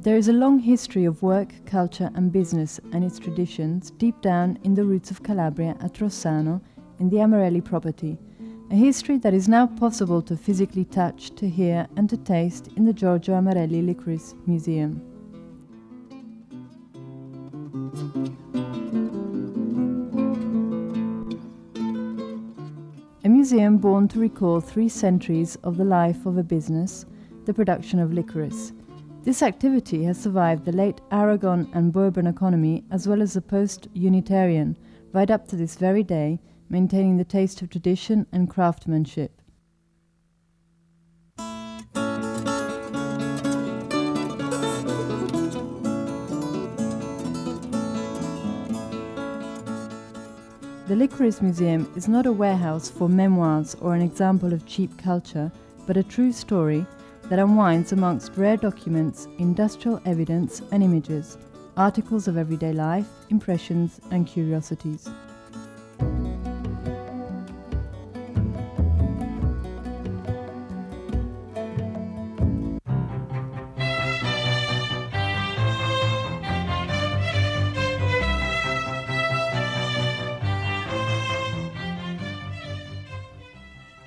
There is a long history of work, culture and business and its traditions deep down in the roots of Calabria at Rossano in the Amarelli property, a history that is now possible to physically touch, to hear and to taste in the Giorgio Amarelli Licorice Museum. A museum born to recall 3 centuries of the life of a business, the production of licorice. This activity has survived the late Aragon and Bourbon economy as well as the post-Unitarian, right up to this very day, maintaining the taste of tradition and craftsmanship. The Licorice Museum is not a warehouse for memoirs or an example of cheap culture, but a true story that unwinds amongst rare documents, industrial evidence and images, articles of everyday life, impressions and curiosities.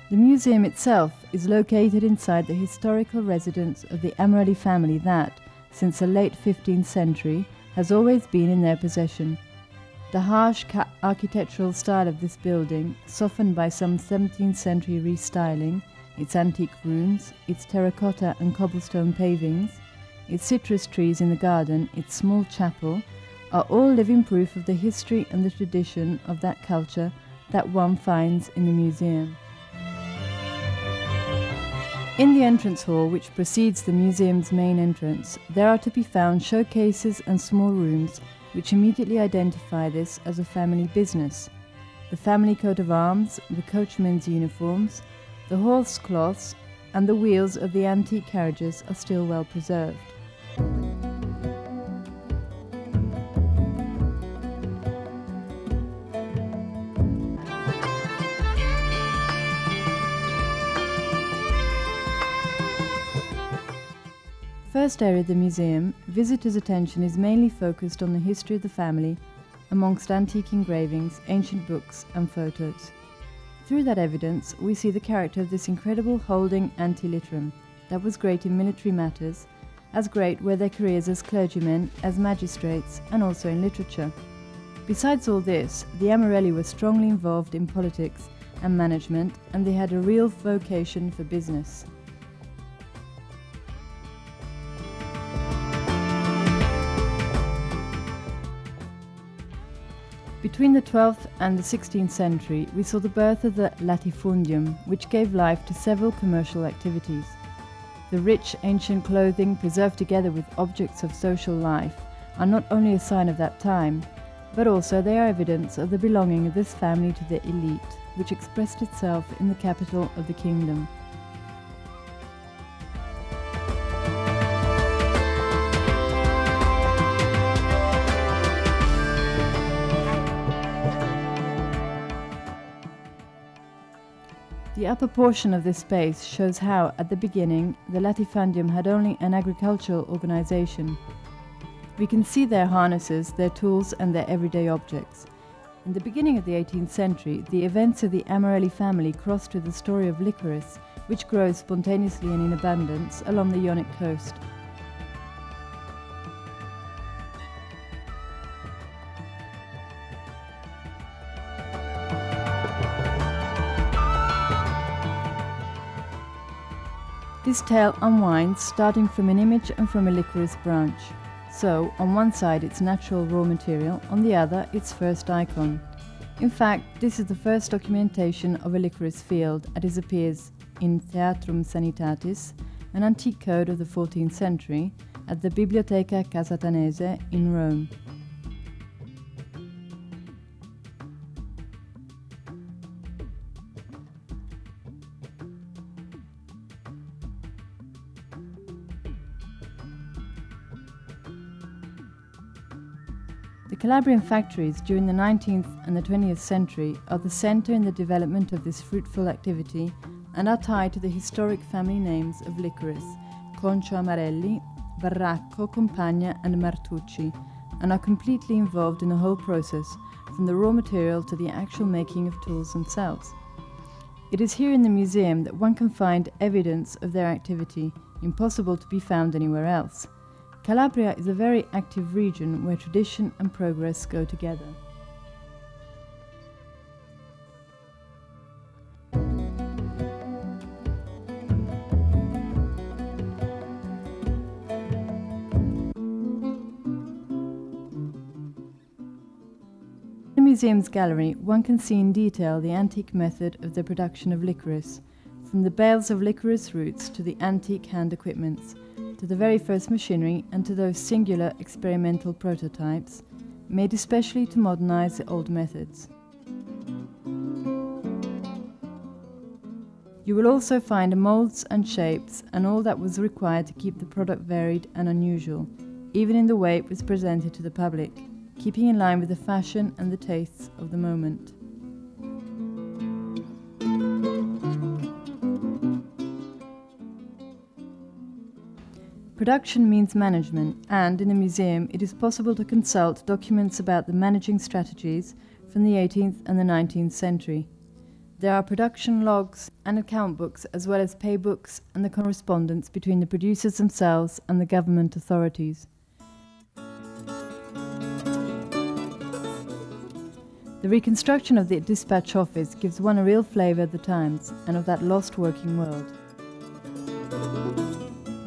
The museum itself is located inside the historical residence of the Amarelli family that, since the late 15th century, has always been in their possession. The harsh architectural style of this building, softened by some 17th century restyling, its antique rooms, its terracotta and cobblestone pavings, its citrus trees in the garden, its small chapel, are all living proof of the history and the tradition of that culture that one finds in the museum. In the entrance hall, which precedes the museum's main entrance, there are to be found showcases and small rooms which immediately identify this as a family business. The family coat of arms, the coachmen's uniforms, the horse cloths and the wheels of the antique carriages are still well preserved. First area of the museum, visitors' attention is mainly focused on the history of the family amongst antique engravings, ancient books and photos. Through that evidence, we see the character of this incredible holding antiliterum that was great in military matters, as great were their careers as clergymen, as magistrates and also in literature. Besides all this, the Amarelli were strongly involved in politics and management, and they had a real vocation for business. Between the 12th and the 16th century, we saw the birth of the latifundium, which gave life to several commercial activities. The rich, ancient clothing, preserved together with objects of social life, are not only a sign of that time, but also they are evidence of the belonging of this family to the elite, which expressed itself in the capital of the kingdom. The upper portion of this space shows how, at the beginning, the latifundium had only an agricultural organization. We can see their harnesses, their tools and their everyday objects. In the beginning of the 18th century, the events of the Amarelli family crossed with the story of licorice, which grows spontaneously and in abundance along the Ionic coast. This tale unwinds starting from an image and from a licorice branch. So, on one side its natural raw material, on the other its first icon. In fact, this is the first documentation of a licorice field, as it appears in Theatrum Sanitatis, an antique code of the 14th century, at the Biblioteca Casatanese in Rome. The Calabrian factories during the 19th and the 20th century are the centre in the development of this fruitful activity and are tied to the historic family names of licorice, Concio Amarelli, Barracco, Compagna and Martucci, and are completely involved in the whole process, from the raw material to the actual making of tools themselves. It is here in the museum that one can find evidence of their activity, impossible to be found anywhere else. Calabria is a very active region where tradition and progress go together. In the museum's gallery, one can see in detail the antique method of the production of licorice, from the bales of licorice roots to the antique hand equipments, to the very first machinery and to those singular experimental prototypes, made especially to modernize the old methods. You will also find molds and shapes and all that was required to keep the product varied and unusual, even in the way it was presented to the public, keeping in line with the fashion and the tastes of the moment. Production means management, and in the museum it is possible to consult documents about the managing strategies from the 18th and the 19th century. There are production logs and account books, as well as pay books and the correspondence between the producers themselves and the government authorities. The reconstruction of the dispatch office gives one a real flavour of the times and of that lost working world.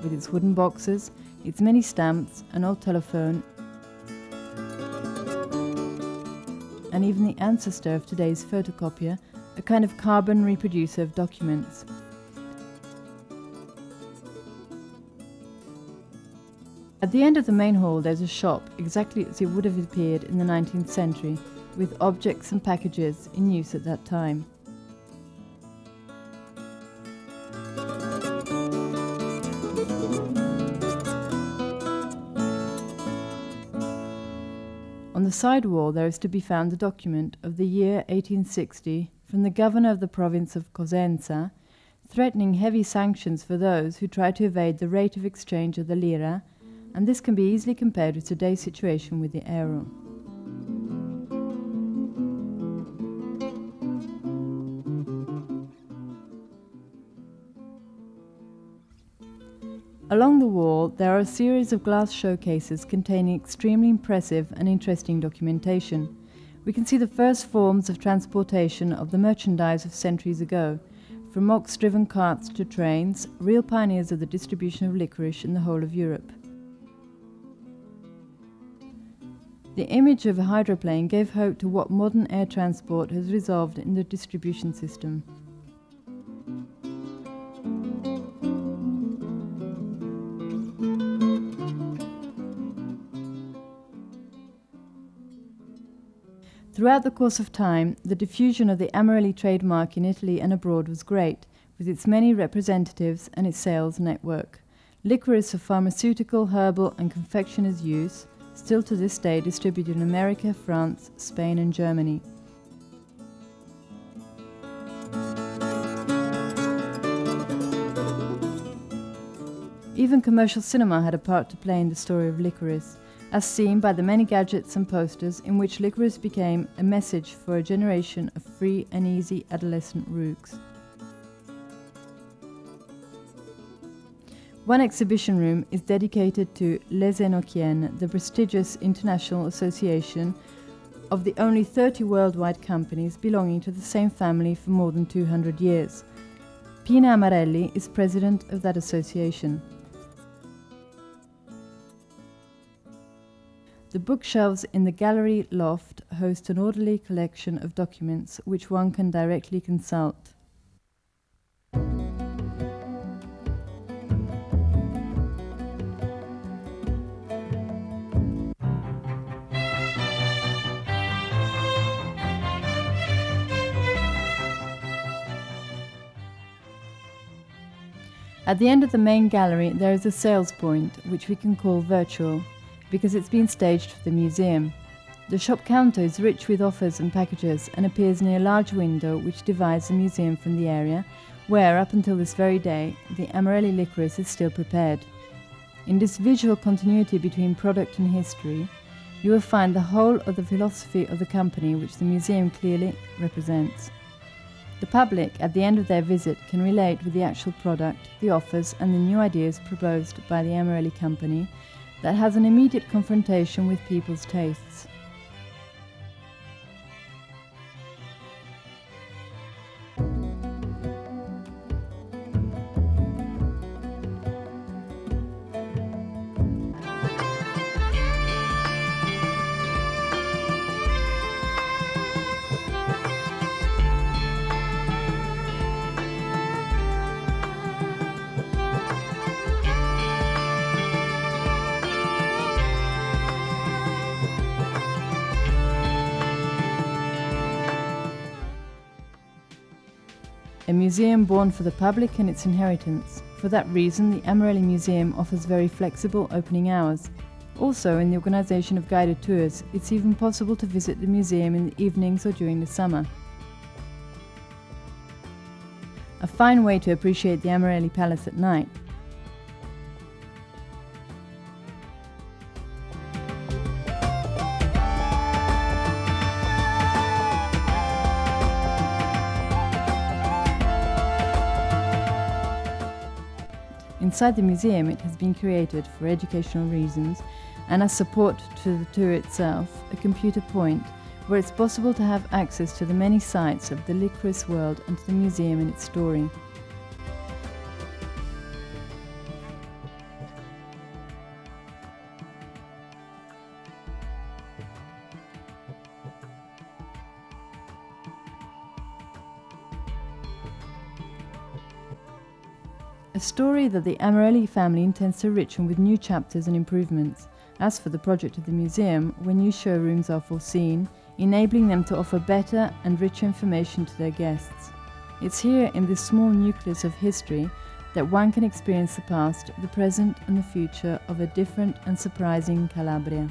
With its wooden boxes, its many stamps, an old telephone, and even the ancestor of today's photocopier, a kind of carbon reproducer of documents. At the end of the main hall there's a shop, exactly as it would have appeared in the 19th century, with objects and packages in use at that time. On the side wall there is to be found a document of the year 1860 from the governor of the province of Cosenza, threatening heavy sanctions for those who try to evade the rate of exchange of the lira, and this can be easily compared with today's situation with the euro. Along the wall there are a series of glass showcases containing extremely impressive and interesting documentation. We can see the first forms of transportation of the merchandise of centuries ago, from ox-driven carts to trains, real pioneers of the distribution of licorice in the whole of Europe. The image of a hydroplane gave hope to what modern air transport has resolved in the distribution system. Throughout the course of time, the diffusion of the Amarelli trademark in Italy and abroad was great, with its many representatives and its sales network. Licorice of pharmaceutical, herbal and confectioner's use, still to this day distributed in America, France, Spain and Germany. Even commercial cinema had a part to play in the story of licorice, as seen by the many gadgets and posters in which licorice became a message for a generation of free and easy adolescent rooks. One exhibition room is dedicated to Les Enochiennes, the prestigious international association of the only 30 worldwide companies belonging to the same family for more than 200 years. Pina Amarelli is president of that association. The bookshelves in the gallery loft host an orderly collection of documents which one can directly consult. At the end of the main gallery there is a sales point, which we can call virtual, because it's been staged for the museum. The shop counter is rich with offers and packages and appears near a large window which divides the museum from the area where, up until this very day, the Amarelli licorice is still prepared. In this visual continuity between product and history, you will find the whole of the philosophy of the company which the museum clearly represents. The public, at the end of their visit, can relate with the actual product, the offers and the new ideas proposed by the Amarelli company that has an immediate confrontation with people's tastes. A museum born for the public and its inheritance. For that reason, the Amarelli Museum offers very flexible opening hours. Also, in the organization of guided tours, it's even possible to visit the museum in the evenings or during the summer. A fine way to appreciate the Amarelli Palace at night. Inside the museum, it has been created for educational reasons and as support to the tour itself, a computer point where it's possible to have access to the many sites of the licorice world and to the museum and its story. A story that the Amarelli family intends to enrich with new chapters and improvements. As for the project of the museum, where new showrooms are foreseen, enabling them to offer better and richer information to their guests. It's here in this small nucleus of history that one can experience the past, the present and the future of a different and surprising Calabria.